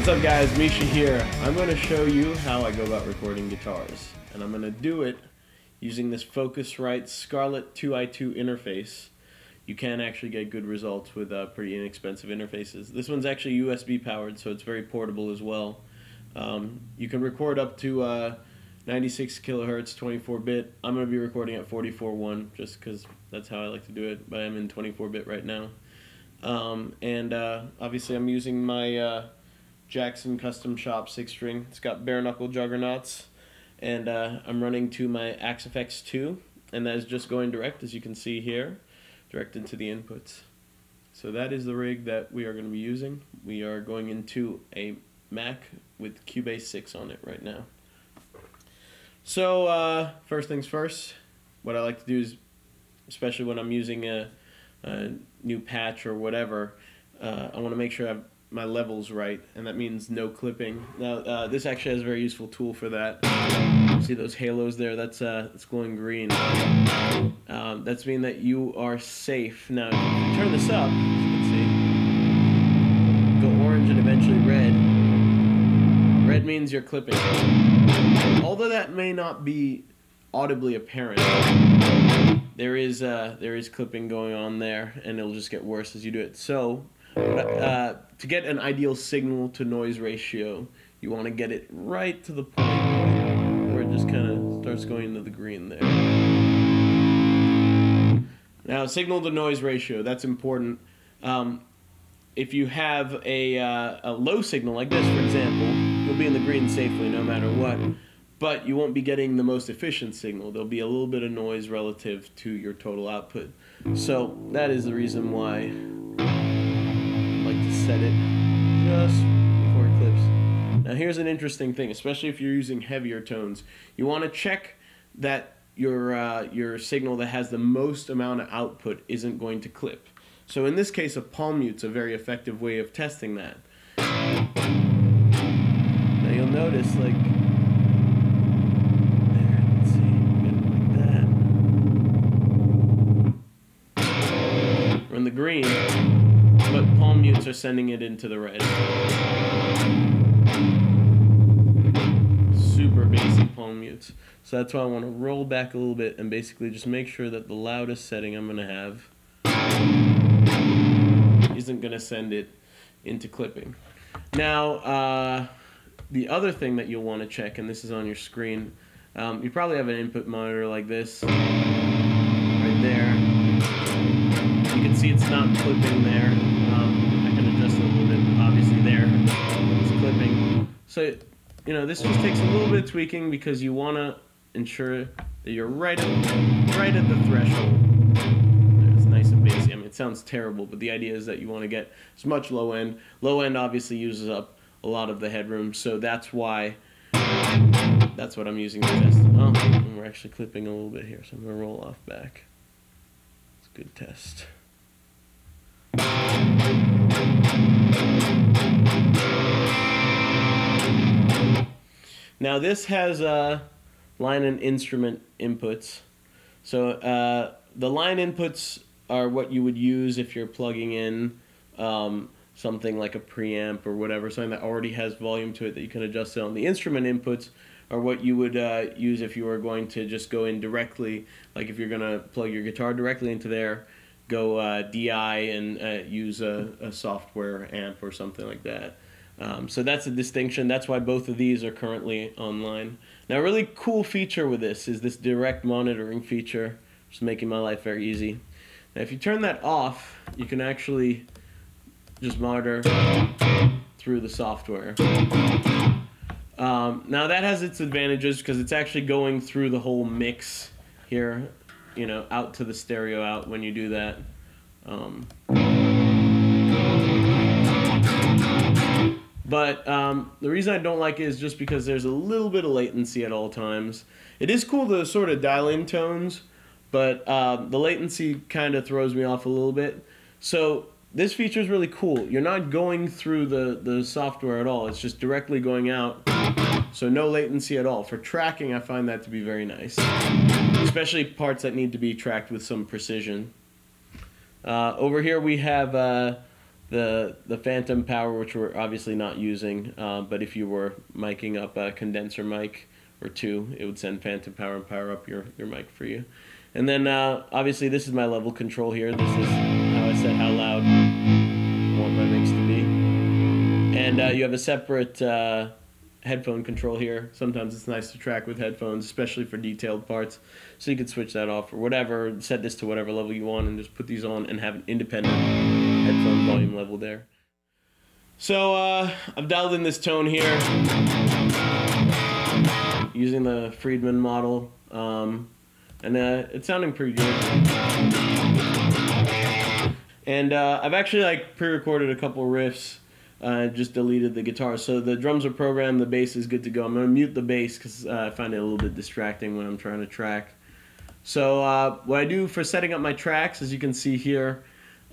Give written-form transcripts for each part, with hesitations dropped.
What's up guys, Misha here. I'm going to show you how I go about recording guitars. And I'm going to do it using this Focusrite Scarlett 2i2 interface. You can actually get good results with pretty inexpensive interfaces. This one's actually USB powered, so it's very portable as well. You can record up to 96 kilohertz, 24-bit. I'm going to be recording at 44.1 just because that's how I like to do it, but I'm in 24-bit right now. Obviously I'm using my Jackson Custom Shop 6-string. It's got bare knuckle juggernauts, and I'm running to my Axe-FX 2, and that is just going direct, as you can see here, direct into the inputs. So that is the rig that we are going to be using. We are going into a Mac with Cubase 6 on it right now. So first things first, what I like to do is, especially when I'm using a new patch or whatever, I want to make sure I have my levels right, and that means no clipping. Now this actually has a very useful tool for that. See those halos there? That's glowing green. That's mean that you are safe. Now if you turn this up, as you can see, go orange and eventually red. Red means you're clipping. Although that may not be audibly apparent, there is clipping going on there, and it'll just get worse as you do it. So to get an ideal signal to noise ratio, you want to get it right to the point where it just kind of starts going into the green there. Now, signal to noise ratio, that's important. If you have a low signal like this, for example, you'll be in the green safely no matter what, but you won't be getting the most efficient signal. There'll be a little bit of noise relative to your total output. So that is the reason why I like to set it just before it clips. Now here's an interesting thing, especially if you're using heavier tones. You want to check that your signal that has the most amount of output isn't going to clip. So in this case, a palm mute's a very effective way of testing that. Now you'll notice, like, there, let's see, like that. We're in the green, but palm mutes are sending it into the red. Super bassy palm mutes. So that's why I want to roll back a little bit and basically just make sure that the loudest setting I'm going to have isn't going to send it into clipping. Now, the other thing that you'll want to check, and this is on your screen, you probably have an input monitor like this, right there. You can see it's not clipping there. I can adjust it a little bit. Obviously there, it's clipping. So, you know, this just takes a little bit of tweaking because you want to ensure that you're right at the threshold. It's nice and bassy. I mean, it sounds terrible, but the idea is that you want to get as much low end. Low end obviously uses up a lot of the headroom, so that's why, that's what I'm using to test. Oh, and we're actually clipping a little bit here, so I'm going to roll off back. It's a good test. Now this has line and instrument inputs. So the line inputs are what you would use if you're plugging in something like a preamp or whatever, something that already has volume to it that you can adjust it on. The instrument inputs are what you would use if you were going to just go in directly, like if you're going to plug your guitar directly into there, go DI and use a software amp or something like that. So that's a distinction. That's why both of these are currently online. Now, a really cool feature with this is this direct monitoring feature, which is making my life very easy. Now, if you turn that off, you can actually just monitor through the software. Now, that has its advantages because it's actually going through the whole mix here, you know, out to the stereo out when you do that. But the reason I don't like it is just because there's a little bit of latency at all times. It is cool to sort of dial in tones, but the latency kind of throws me off a little bit. So this feature is really cool. You're not going through the software at all. It's just directly going out, so no latency at all. For tracking, I find that to be very nice, especially parts that need to be tracked with some precision. Over here we have the phantom power, which we're obviously not using, but if you were miking up a condenser mic or two, it would send phantom power and power up your mic for you. And then obviously this is my level control here. This is how I set how loud I want my mix to be. And you have a separate headphone control here. Sometimes it's nice to track with headphones, especially for detailed parts. So you could switch that off or whatever, set this to whatever level you want and just put these on and have an independent headphone volume level there. So I've dialed in this tone here using the Friedman model, and it's sounding pretty good. And I've actually pre-recorded a couple riffs. Just deleted the guitar. So the drums are programmed, the bass is good to go. I'm going to mute the bass because I find it a little bit distracting when I'm trying to track. So what I do for setting up my tracks, as you can see here,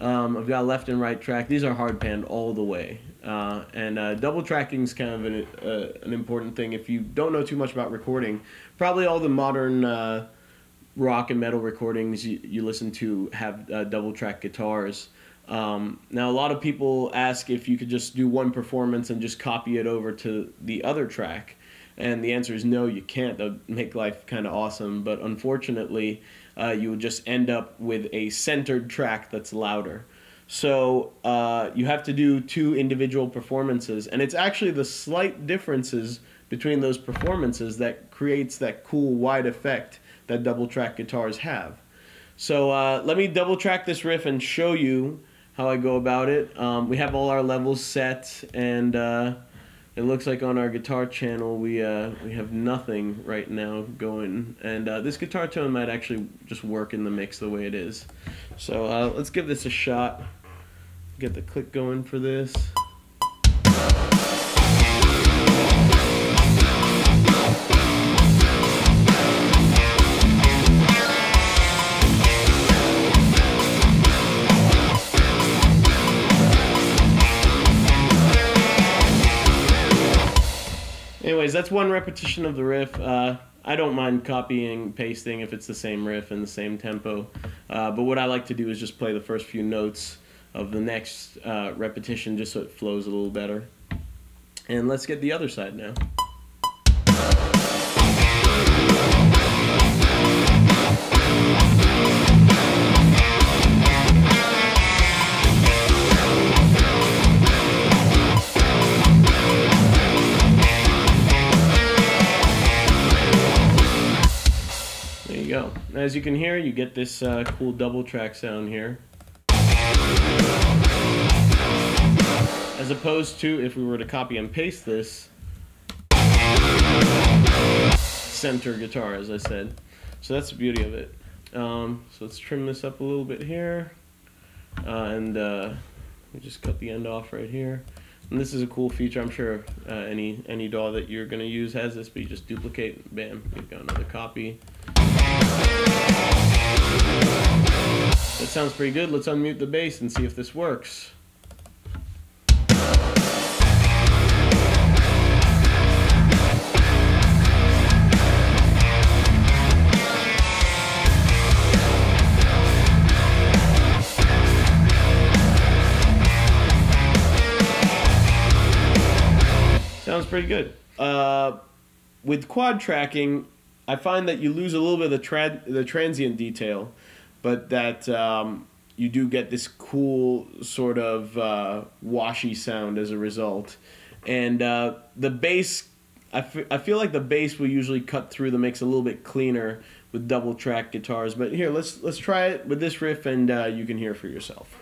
I've got a left and right track. These are hard panned all the way. And double tracking is kind of an important thing. If you don't know too much about recording, probably all the modern rock and metal recordings you listen to have double track guitars. Now a lot of people ask if you could just do one performance and just copy it over to the other track, and the answer is no, you can't. That would make life kind of awesome, but unfortunately you would just end up with a centered track that's louder. So you have to do two individual performances, and it's actually the slight differences between those performances that creates that cool wide effect that double track guitars have. So let me double track this riff and show you how I go about it. We have all our levels set, and it looks like on our guitar channel we have nothing right now going, and this guitar tone might actually just work in the mix the way it is. So let's give this a shot. Get the click going for this. Anyways, that's one repetition of the riff. I don't mind copying, pasting if it's the same riff and the same tempo. But what I like to do is just play the first few notes of the next repetition just so it flows a little better. And let's get the other side now. Go. As you can hear, you get this cool double track sound here, as opposed to if we were to copy and paste this center guitar, as I said. So that's the beauty of it. So let's trim this up a little bit here, and we just cut the end off right here. And this is a cool feature. I'm sure any DAW that you're going to use has this, but you just duplicate, bam, you've got another copy. That sounds pretty good. Let's unmute the bass and see if this works. Sounds pretty good. With quad tracking, I find that you lose a little bit of the transient detail, but that you do get this cool sort of washy sound as a result. And the bass, I feel like the bass will usually cut through the mix a little bit cleaner with double track guitars. But here, let's try it with this riff, and you can hear for yourself.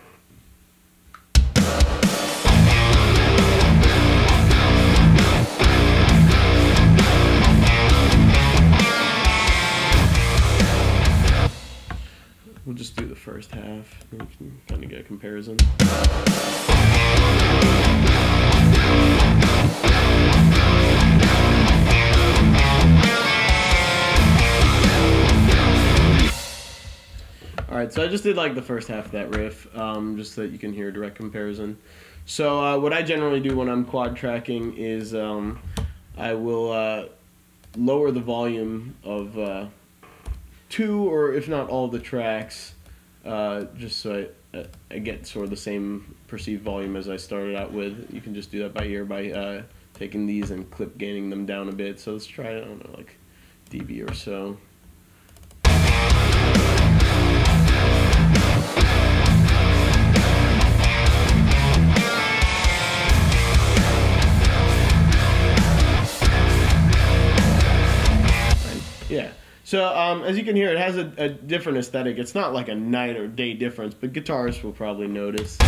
We'll just do the first half, and we can kind of get a comparison. Alright, so I just did like the first half of that riff, just so that you can hear a direct comparison. So what I generally do when I'm quad tracking is I will lower the volume of two or if not all the tracks just so I get sort of the same perceived volume as I started out with. You can just do that by ear by taking these and clip gaining them down a bit. So let's try, I don't know, like dB or so. Yeah. So as you can hear, it has a different aesthetic. It's not like a night or day difference, but guitarists will probably notice.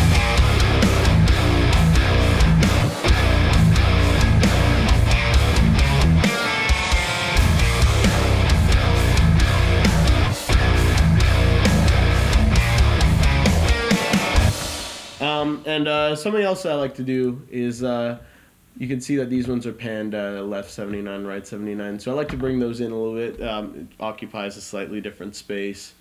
And something else I like to do is you can see that these ones are panned left 79, right 79. So I like to bring those in a little bit. It occupies a slightly different space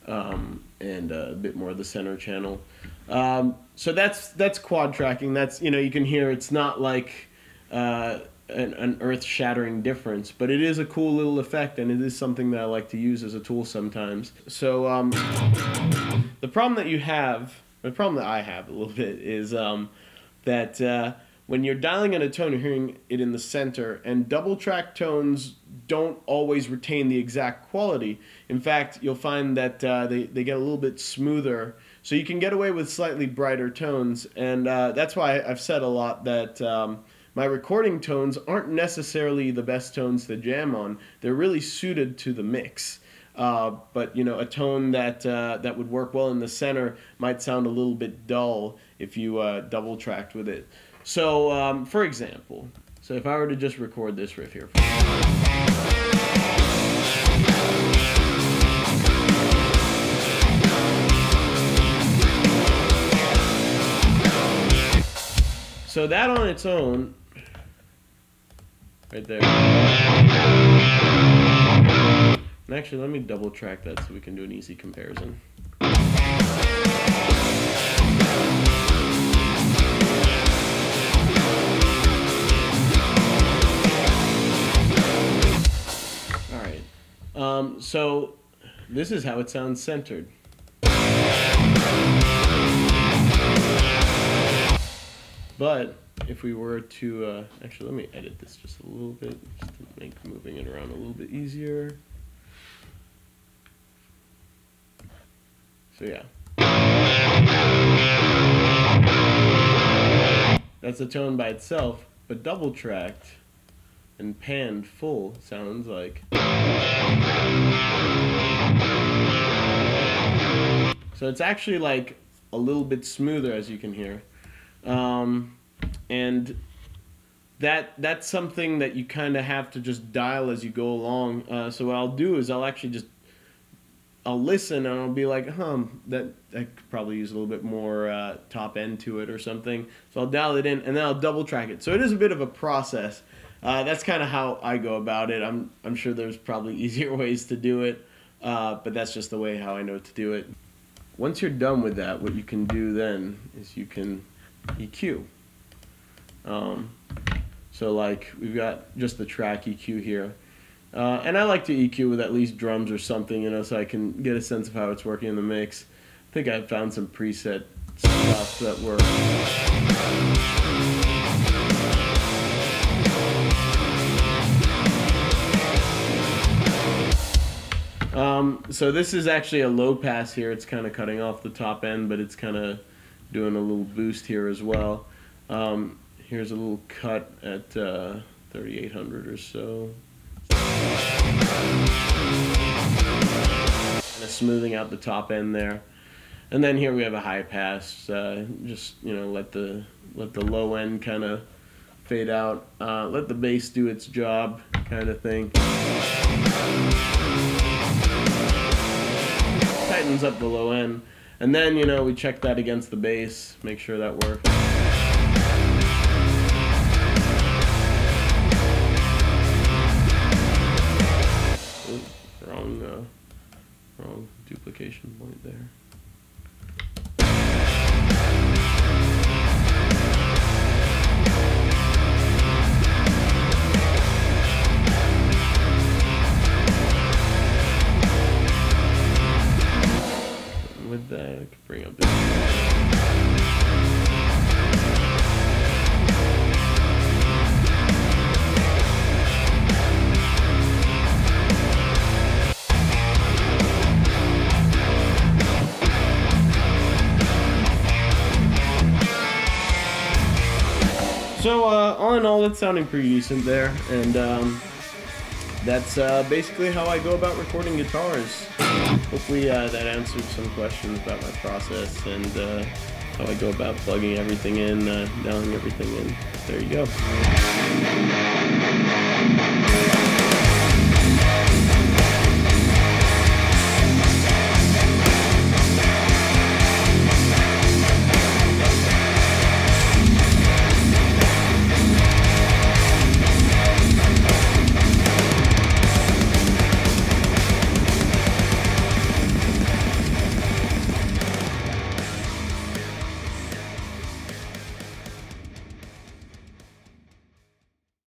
and a bit more of the center channel. So that's quad tracking. That's, you know, you can hear it's not like an earth-shattering difference, but it is a cool little effect, and it is something that I like to use as a tool sometimes. So the problem that you have, the problem that I have a little bit is that when you're dialing in a tone, you're hearing it in the center, and double track tones don't always retain the exact quality. In fact, you'll find that they get a little bit smoother, so you can get away with slightly brighter tones, and that's why I've said a lot that my recording tones aren't necessarily the best tones to jam on. They're really suited to the mix. But you know, a tone that that would work well in the center might sound a little bit dull if you double tracked with it. So, for example, so if I were to just record this riff here. So that on its own, right there. And actually, let me double track that so we can do an easy comparison. So this is how it sounds centered. But if we were to, actually let me edit this just a little bit, just to make moving it around a little bit easier. So yeah. That's a tone by itself, but double tracked and panned full sounds like. So it's actually like a little bit smoother, as you can hear, and that's something that you kind of have to just dial as you go along. So what I'll do is I'll actually just listen and I'll be like, that I could probably use a little bit more top end to it or something. So I'll dial it in and then I'll double track it. So it is a bit of a process. That's kind of how I go about it. I'm sure there's probably easier ways to do it, but that's just the way how I know to do it. Once you're done with that, what you can do then is you can EQ. So like we've got just the track EQ here, and I like to EQ with at least drums or something, you know, so I can get a sense of how it's working in the mix. I think I found some preset stuff that work. So this is actually a low pass here. It's kind of cutting off the top end, but it's kind of doing a little boost here as well. Here's a little cut at 3800 or so. Kind of smoothing out the top end there. And then here we have a high pass. Just, you know, let the low end kind of fade out. Let the bass do its job, kind of thing. Tightens up the low end, and then, you know, we check that against the bass, make sure that works. Ooh, wrong duplication point there. have that. I could bring up this. So all in all, it's sounding pretty decent there, and that's basically how I go about recording guitars. Hopefully that answered some questions about my process and how I go about plugging everything in, dialing everything in. There you go.